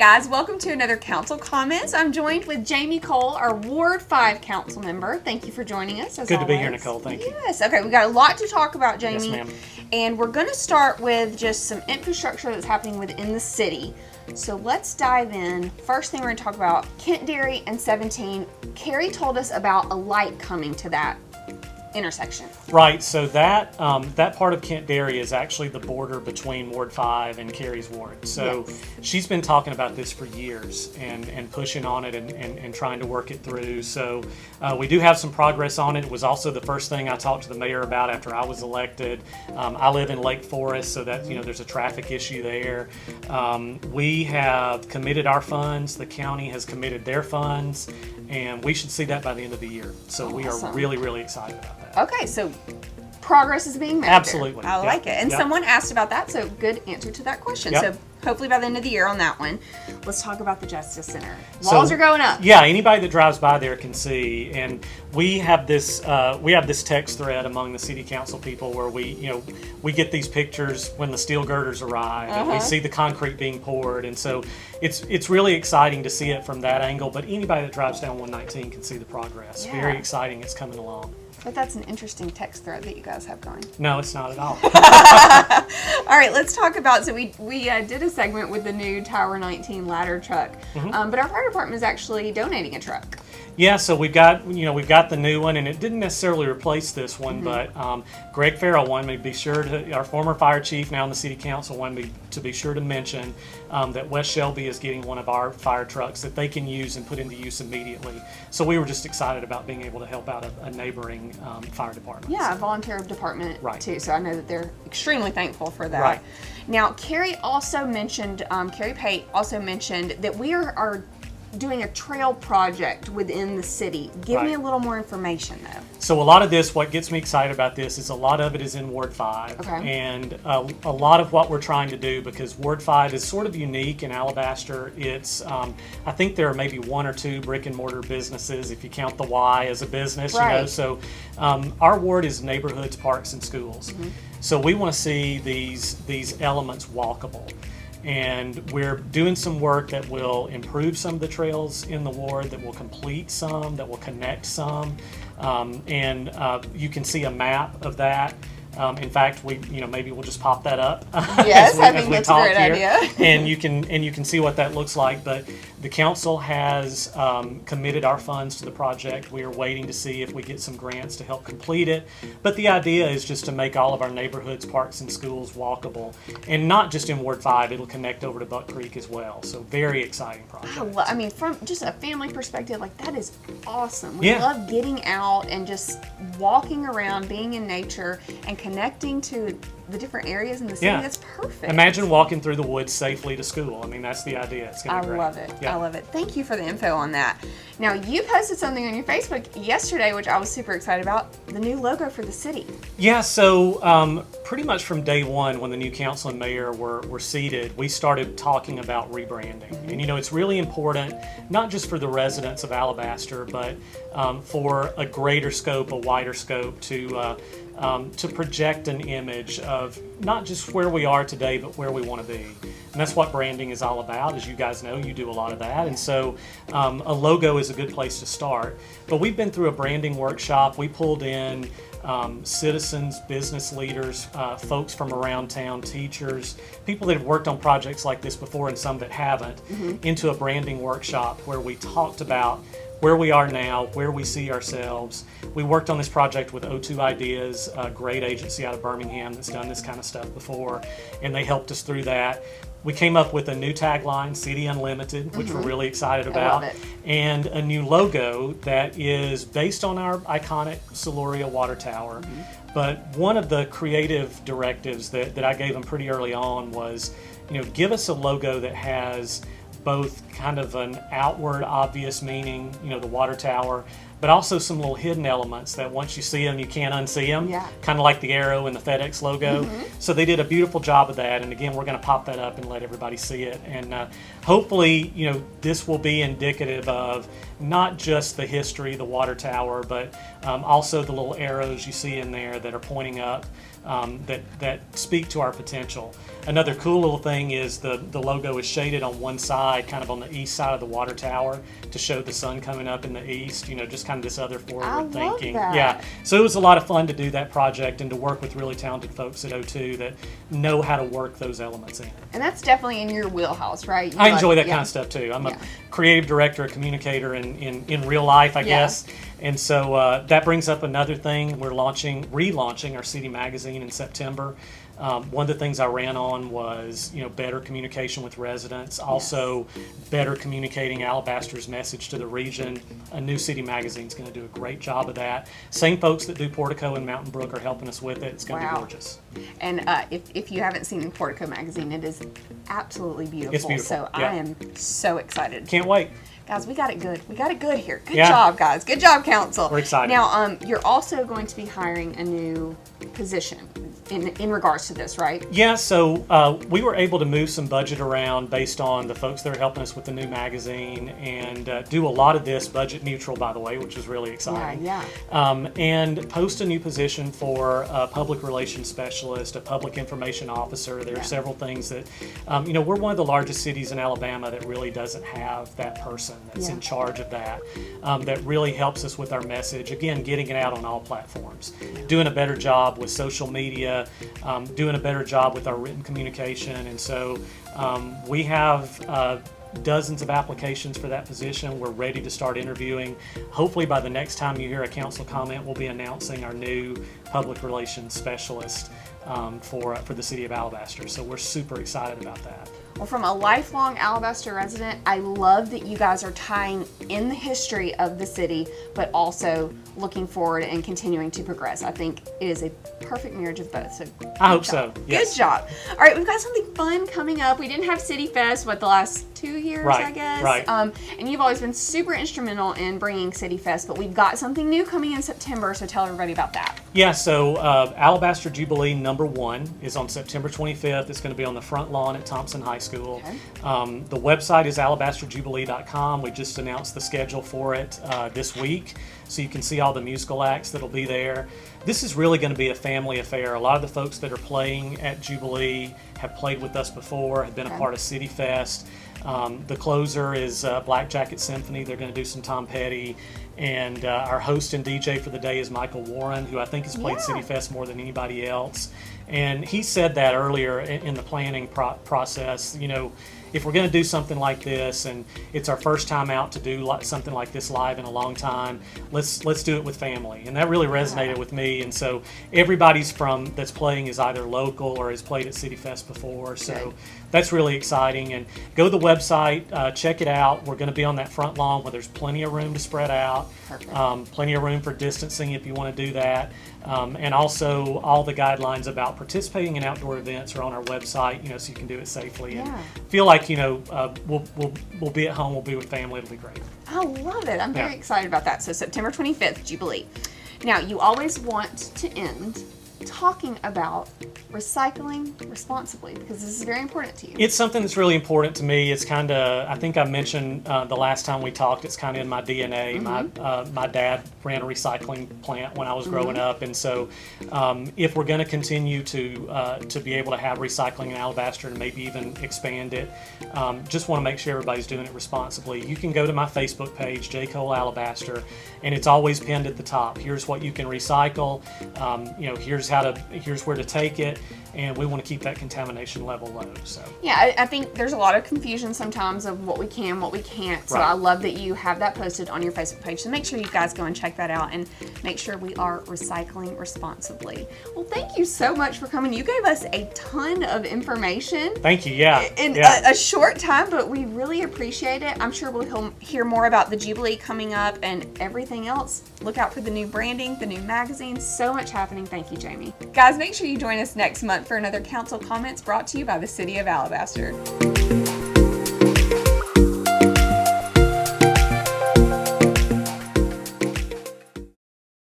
guys, welcome to another Council Comments. I'm joined with Jamie Cole, our Ward 5 Council member. Thank you for joining us, as Good always. to be here, Nicole. Thank you. Yes, okay, we got a lot to talk about, Jamie. Yes, ma'am. And we're going to start with just some infrastructure that's happening within the city. So let's dive in. First thing we're going to talk about, Kent Dairy and 17. Carrie told us about a light coming to that intersection. Right, so that part of Kent Dairy is actually the border between Ward 5 and Carrie's ward. So Yes. she's been talking about this for years and pushing on it and trying to work it through. So we do have some progress on it. It was also the first thing I talked to the mayor about after I was elected. I live in Lake Forest, so that there's a traffic issue there. We have committed our funds. The county has committed their funds, and we should see that by the end of the year. So we are Awesome. really, really excited about that. Okay, so progress is being made. Absolutely. There. I Yep. like it. And Yep. someone asked about that, so good answer to that question. Yep. So hopefully by the end of the year on that one. Let's talk about the Justice Center. Walls are going up. Yeah, anybody that drives by there can see, and we have this text thread among the city council people where we get these pictures when the steel girders arrive, and we see the concrete being poured, and so it's really exciting to see it from that angle. But anybody that drives down 119 can see the progress. Yeah. Very exciting. It's coming along. But that's an interesting text thread that you guys have going. No, it's not at all. All right, let's talk about, so we did a segment with the new Tower 19 ladder truck, but our fire department is actually donating a truck. Yeah, so we've got the new one, and it didn't necessarily replace this one, but Greg Farrell wanted me to be sure to, our former fire chief, now in the city council, wanted me to be sure to mention that West Shelby is getting one of our fire trucks that they can use and put into use immediately. So we were just excited about being able to help out a neighboring fire department. Yeah, a volunteer department Right. too. So I know that they're extremely thankful for that. Right. Now, Carrie also mentioned, Carrie Pate also mentioned that we are doing a trail project within the city. Give me Right. a little more information though. So a lot of this, what gets me excited about this is a lot of it is in Ward 5. Okay. And a lot of what we're trying to do, because Ward 5 is sort of unique in Alabaster, it's, I think there are maybe one or two brick and mortar businesses, if you count the Y as a business, Right. So our ward is neighborhoods, parks, and schools. So we want to see these elements walkable. And we're doing some work that will improve some of the trails in the ward, that will complete some, that will connect some. And you can see a map of that. In fact, maybe we'll just pop that up. Yes, I as think we that's a talk great here. idea. and you can see what that looks like. But the council has committed our funds to the project. We are waiting to see if we get some grants to help complete it. But the idea is just to make all of our neighborhoods, parks, and schools walkable, and not just in Ward 5. It'll connect over to Buck Creek as well. So very exciting project. I mean, from just a family perspective, like that is awesome. We Yeah. love getting out and just walking around, being in nature, and connecting to the different areas in the city. Yeah. That's perfect. Imagine walking through the woods safely to school. I mean, that's the idea. It's gonna I be great. love it. Yeah. I love it. Thank you for the info on that. Now, you posted something on your Facebook yesterday, which I was super excited about, the new logo for the city. Yeah, so pretty much from day one, when the new council and mayor were seated, we started talking about rebranding. And it's really important, not just for the residents of Alabaster, but for a greater scope, a wider scope, to project an image of not just where we are today, but where we want to be. And that's what branding is all about. As you guys know, you do a lot of that. And so a logo is a good place to start. But we've been through a branding workshop. We pulled in citizens, business leaders, folks from around town, teachers, people that have worked on projects like this before and some that haven't, into a branding workshop where we talked about where we are now, where we see ourselves. We worked on this project with O2 Ideas, a great agency out of Birmingham that's done this kind of stuff before, and they helped us through that. We came up with a new tagline, City Unlimited, which we're really excited about, love it. and a new logo that is based on our iconic Siluria water tower. But one of the creative directives that I gave them pretty early on was, give us a logo that has both kind of an outward obvious meaning, the water tower, but also some little hidden elements that once you see them, you can't unsee them. Yeah. Kind of like the arrow and the FedEx logo. So they did a beautiful job of that. And again, we're going to pop that up and let everybody see it. And hopefully, this will be indicative of not just the history, the water tower, but Also, the little arrows you see in there that are pointing up that speak to our potential. Another cool little thing is the logo is shaded on one side, kind of on the east side of the water tower, to show the sun coming up in the east. Just kind of this other forward thinking. That. Yeah. So it was a lot of fun to do that project and to work with really talented folks at O2 that know how to work those elements in. And that's definitely in your wheelhouse, right? I enjoy that kind of stuff too. I'm a creative director, a communicator in real life, I guess. And so that brings up another thing. We're relaunching our city magazine in September. One of the things I ran on was, better communication with residents, also better communicating Alabaster's message to the region. A new city magazine is going to do a great job of that. Same folks that do Portico and Mountain Brook are helping us with it. It's going to be gorgeous. And if you haven't seen Portico magazine, it is absolutely beautiful. It's beautiful. So I am so excited. Can't wait. Guys, we got it good. We got it good here. Good job, guys. Good job, council. We're excited. Now, you're also going to be hiring a new position in regards to this, right? Yeah, so we were able to move some budget around based on the folks that are helping us with the new magazine and do a lot of this budget neutral, by the way, which is really exciting. And post a new position for a public relations specialist, a public information officer. There are several things that, we're one of the largest cities in Alabama that really doesn't have that person that's in charge of that, that really helps us with our message. Again, getting it out on all platforms, doing a better job with social media, doing a better job with our written communication. And so we have dozens of applications for that position. We're ready to start interviewing. Hopefully by the next time you hear a council comment, we'll be announcing our new public relations specialist for the city of Alabaster. So we're super excited about that. Well, from a lifelong Alabaster resident, I love that you guys are tying in the history of the city, but also looking forward and continuing to progress. I think it is a perfect marriage of both. So I hope so. Yes. Good job. All right, we've got something fun coming up. We didn't have City Fest, the last 2 years, I guess. Right. And you've always been super instrumental in bringing City Fest, but we've got something new coming in September, so tell everybody about that. Yeah, so Alabaster Jubilee #1 is on September 25th. It's going to be on the front lawn at Thompson High School. Okay. The website is alabasterjubilee.com. We just announced the schedule for it this week, so you can see all the musical acts that'll be there. This is really going to be a family affair. A lot of the folks that are playing at Jubilee have played with us before, have been a part of City Fest. The closer is Black Jacket Symphony. They're going to do some Tom Petty. And our host and DJ for the day is Michael Warren, who I think has played City Fest more than anybody else. And he said that earlier in the planning process. If we're going to do something like this, and it's our first time out to do something like this live in a long time, let's do it with family. And that really resonated with me. And so everybody's that's playing is either local or has played at City Fest before. So that's really exciting. And go to the website, check it out. We're going to be on that front lawn where there's plenty of room to spread out, plenty of room for distancing if you want to do that. And also all the guidelines about participating in outdoor events are on our website, so you can do it safely and feel like, we'll be at home, we'll be with family, it'll be great. I love it. I'm very excited about that. So September 25th, Jubilee. Now, you always want to end talking about recycling responsibly, because this is very important to you. It's something that's really important to me. It's kind of, I think I mentioned the last time we talked, it's kind of in my DNA. My dad ran a recycling plant when I was growing up, and so if we're going to continue to be able to have recycling in Alabaster and maybe even expand it, just want to make sure everybody's doing it responsibly. You can go to my Facebook page, J. Cole Alabaster, and it's always pinned at the top. Here's what you can recycle. Here's where to take it, and we want to keep that contamination level low. So yeah, I think there's a lot of confusion sometimes of what we can, what we can't. So I love that you have that posted on your Facebook page. So make sure you guys go and check that out and make sure we are recycling responsibly. Well, thank you so much for coming. You gave us a ton of information. Thank you. Yeah. In a short time, but we really appreciate it. I'm sure we'll hear more about the Jubilee coming up and everything else. Look out for the new branding, the new magazine. So much happening. Thank you, Jamie. Guys, make sure you join us next month for another council comments brought to you by the City of Alabaster.